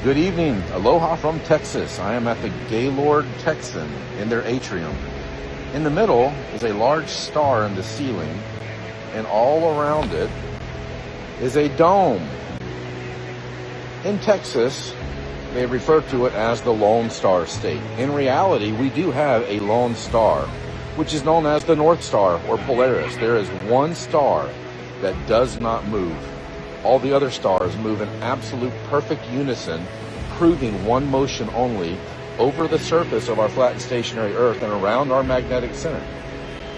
Good evening. Aloha from Texas. I am at the Gaylord Texan in their atrium. In the middle is a large star in the ceiling, and all around it is a dome. In Texas, they refer to it as the Lone Star State. In reality, we do have a lone star, which is known as the North Star or Polaris. There is one star that does not move. All the other stars move in absolute perfect unison, proving one motion only over the surface of our flat and stationary Earth and around our magnetic center.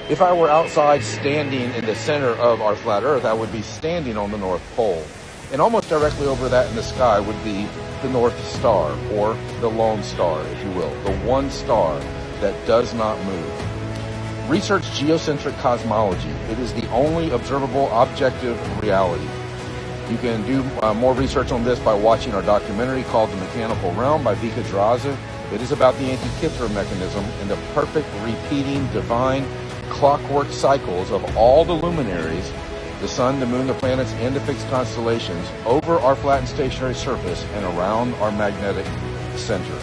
If I were outside standing in the center of our flat Earth, I would be standing on the North Pole. And almost directly over that in the sky would be the North Star, or the Lone Star, if you will, the one star that does not move. Research geocentric cosmology. It is the only observable objective reality. You can do more research on this by watching our documentary called The Mechanical Realm by Vika Draza. It is about the Antikythera mechanism and the perfect repeating divine clockwork cycles of all the luminaries, the sun, the moon, the planets, and the fixed constellations over our flat and stationary surface and around our magnetic center.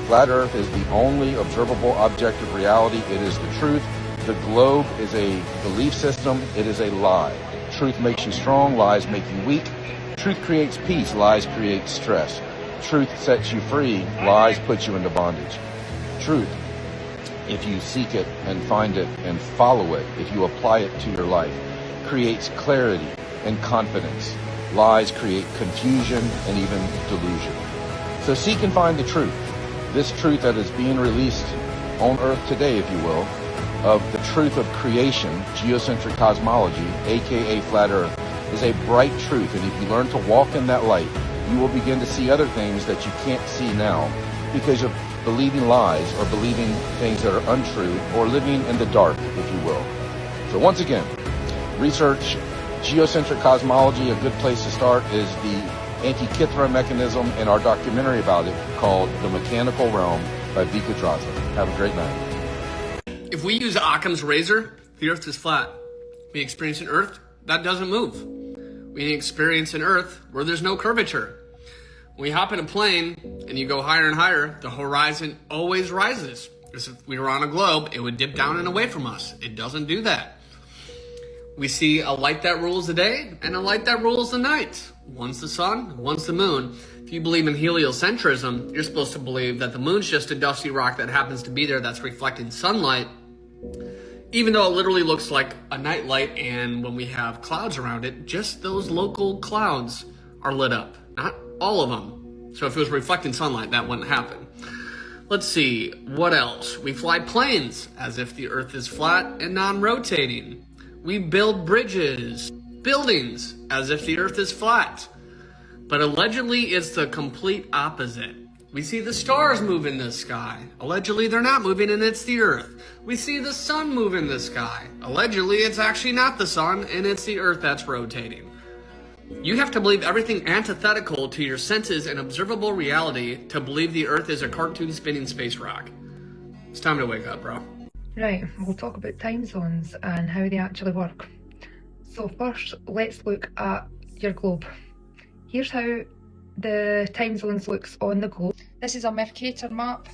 Flat Earth is the only observable objective reality. It is the truth. The globe is a belief system. It is a lie. Truth makes you strong, lies make you weak. Truth creates peace, lies create stress. Truth sets you free, lies put you into bondage. Truth, if you seek it and find it and follow it, if you apply it to your life, creates clarity and confidence. Lies create confusion and even delusion. So seek and find the truth. This truth that is being released on Earth today, if you will, of the truth of creation, geocentric cosmology, aka flat Earth, is a bright truth. And if you learn to walk in that light, you will begin to see other things that you can't see now because of believing lies or believing things that are untrue or living in the dark, if you will. So once again, research geocentric cosmology. A good place to start is the Antikythera mechanism and our documentary about it called The Mechanical Realm by Vika Draza. Have a great night. If we use Occam's razor, the Earth is flat. We experience an Earth that doesn't move. We experience an Earth where there's no curvature. When we hop in a plane and you go higher and higher, the horizon always rises. As if we were on a globe, it would dip down and away from us. It doesn't do that. We see a light that rules the day and a light that rules the night. One's the sun, one's the moon. If you believe in heliocentrism, you're supposed to believe that the moon's just a dusty rock that happens to be there that's reflecting sunlight, even though it literally looks like a nightlight, and when we have clouds around it, just those local clouds are lit up, not all of them. So if it was reflecting sunlight, that wouldn't happen. Let's see, what else? We fly planes as if the Earth is flat and non-rotating. We build bridges, buildings, as if the Earth is flat. But allegedly, it's the complete opposite. We see the stars move in the sky. Allegedly, they're not moving, and it's the Earth. We see the sun move in the sky. Allegedly, it's actually not the sun, and it's the Earth that's rotating. You have to believe everything antithetical to your senses and observable reality to believe the Earth is a cartoon spinning space rock. It's time to wake up, bro. Right, we'll talk about time zones and how they actually work. So first, let's look at your globe. Here's how the time zones looks on the globe. This is a Mercator map.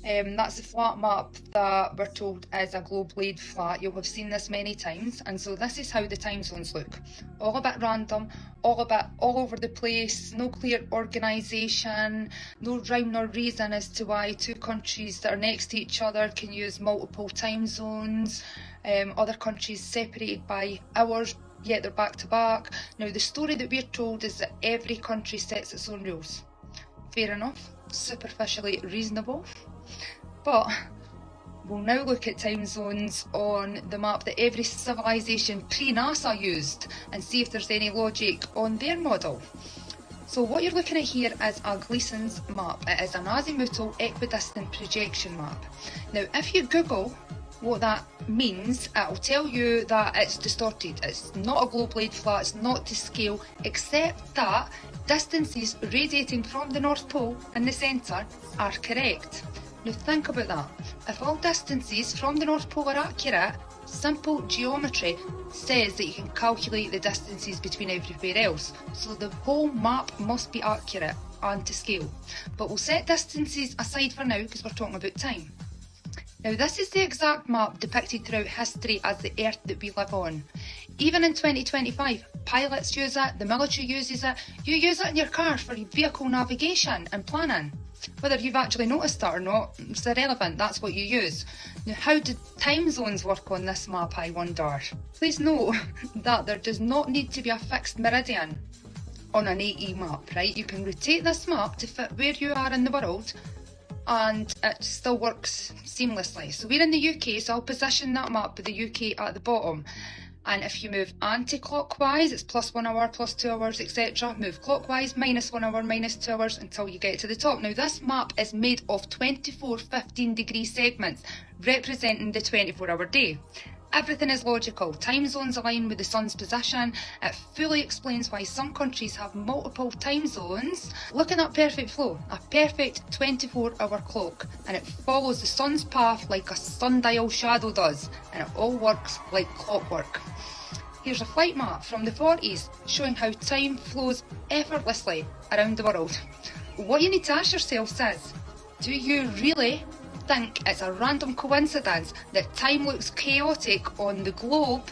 That's the flat map that we're told is a globe laid flat. You'll have seen this many times. And so this is how the time zones look. All a bit random, all over the place, no clear organisation, no rhyme nor reason as to why two countries that are next to each other can use multiple time zones. Other countries separated by hours, yet they're back to back. Now the story that we're told is that every country sets its own rules. Fair enough, superficially reasonable. But we'll now look at time zones on the map that every civilization pre-NASA used and see if there's any logic on their model. So what you're looking at here is a Gleason's map. It is an azimuthal equidistant projection map. Now if you Google what that means, it'll tell you that it's distorted. It's not a globe laid flat, it's not to scale, except that distances radiating from the North Pole in the centre are correct. Now think about that. If all distances from the North Pole are accurate, simple geometry says that you can calculate the distances between everywhere else. So the whole map must be accurate and to scale. But we'll set distances aside for now because we're talking about time. Now this is the exact map depicted throughout history as the Earth that we live on. Even in 2025, pilots use it, the military uses it, you use it in your car for vehicle navigation and planning. Whether you've actually noticed that or not, it's irrelevant, that's what you use. Now how do time zones work on this map, I wonder? Please note that there does not need to be a fixed meridian on an AE map, right? You can rotate this map to fit where you are in the world and it still works seamlessly. So we're in the UK, so I'll position that map with the UK at the bottom. And if you move anti-clockwise, it's +1 hour, +2 hours, etc. Move clockwise, -1 hour, -2 hours until you get to the top. Now this map is made of 24 15-degree segments representing the 24-hour day. Everything is logical. Time zones align with the sun's position. It fully explains why some countries have multiple time zones. Look at that perfect flow, a perfect 24-hour clock, and it follows the sun's path like a sundial shadow does, and it all works like clockwork. Here's a flight map from the 40s showing how time flows effortlessly around the world. What you need to ask yourself is, do you really think it's a random coincidence that time looks chaotic on the globe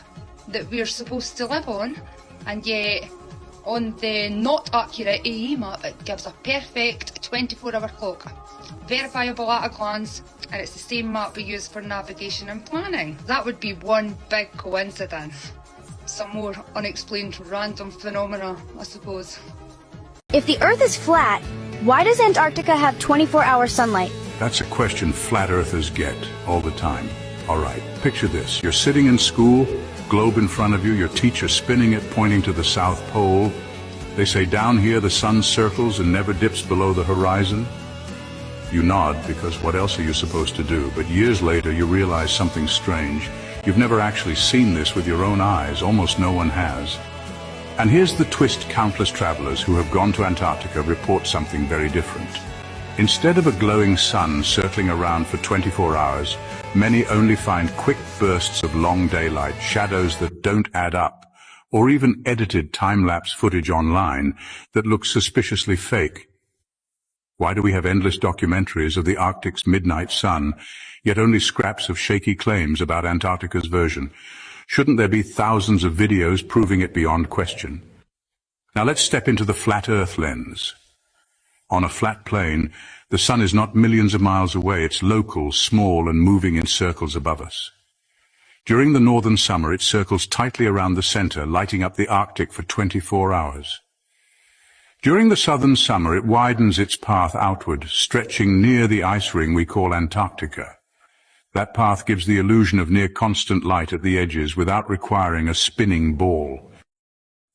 that we're supposed to live on, and yet on the not accurate AE map it gives a perfect 24-hour clock? Verifiable at a glance, and it's the same map we use for navigation and planning. That would be one big coincidence. Some more unexplained random phenomena, I suppose. If the Earth is flat, why does Antarctica have 24-hour sunlight? That's a question flat earthers get all the time. All right, picture this. You're sitting in school, globe in front of you, your teacher spinning it, pointing to the South Pole. They say down here the sun circles and never dips below the horizon. You nod because what else are you supposed to do? But years later you realize something strange. You've never actually seen this with your own eyes. Almost no one has. And here's the twist: countless travelers who have gone to Antarctica report something very different. Instead of a glowing sun circling around for 24 hours, many only find quick bursts of long daylight, shadows that don't add up, or even edited time-lapse footage online that looks suspiciously fake. Why do we have endless documentaries of the Arctic's midnight sun, yet only scraps of shaky claims about Antarctica's version? Shouldn't there be thousands of videos proving it beyond question? Now let's step into the flat Earth lens. On a flat plane, the sun is not millions of miles away. It's local, small, and moving in circles above us. During the northern summer, it circles tightly around the center, lighting up the Arctic for 24 hours. During the southern summer, it widens its path outward, stretching near the ice ring we call Antarctica. That path gives the illusion of near constant light at the edges without requiring a spinning ball.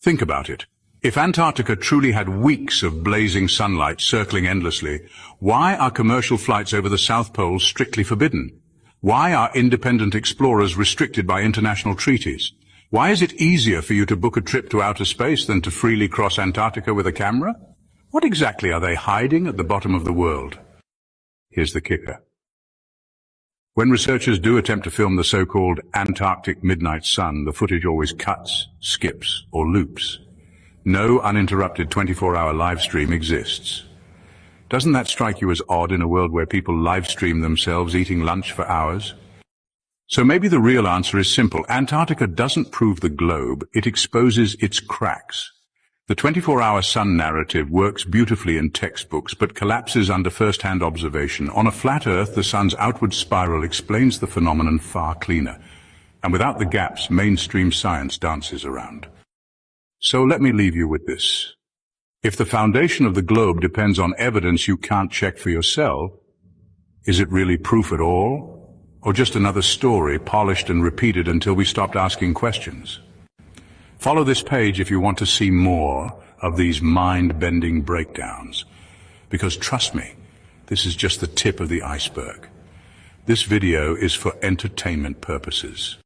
Think about it. If Antarctica truly had weeks of blazing sunlight circling endlessly, why are commercial flights over the South Pole strictly forbidden? Why are independent explorers restricted by international treaties? Why is it easier for you to book a trip to outer space than to freely cross Antarctica with a camera? What exactly are they hiding at the bottom of the world? Here's the kicker. When researchers do attempt to film the so-called Antarctic midnight sun, the footage always cuts, skips, or loops. No uninterrupted 24-hour live stream exists. Doesn't that strike you as odd in a world where people live stream themselves eating lunch for hours? So maybe the real answer is simple. Antarctica doesn't prove the globe, it exposes its cracks. The 24-hour sun narrative works beautifully in textbooks, but collapses under first-hand observation. On a flat Earth, the sun's outward spiral explains the phenomenon far cleaner. And without the gaps, mainstream science dances around. So let me leave you with this. If the foundation of the globe depends on evidence you can't check for yourself, is it really proof at all? Or just another story polished and repeated until we stopped asking questions? Follow this page if you want to see more of these mind-bending breakdowns. Because trust me, this is just the tip of the iceberg. This video is for entertainment purposes.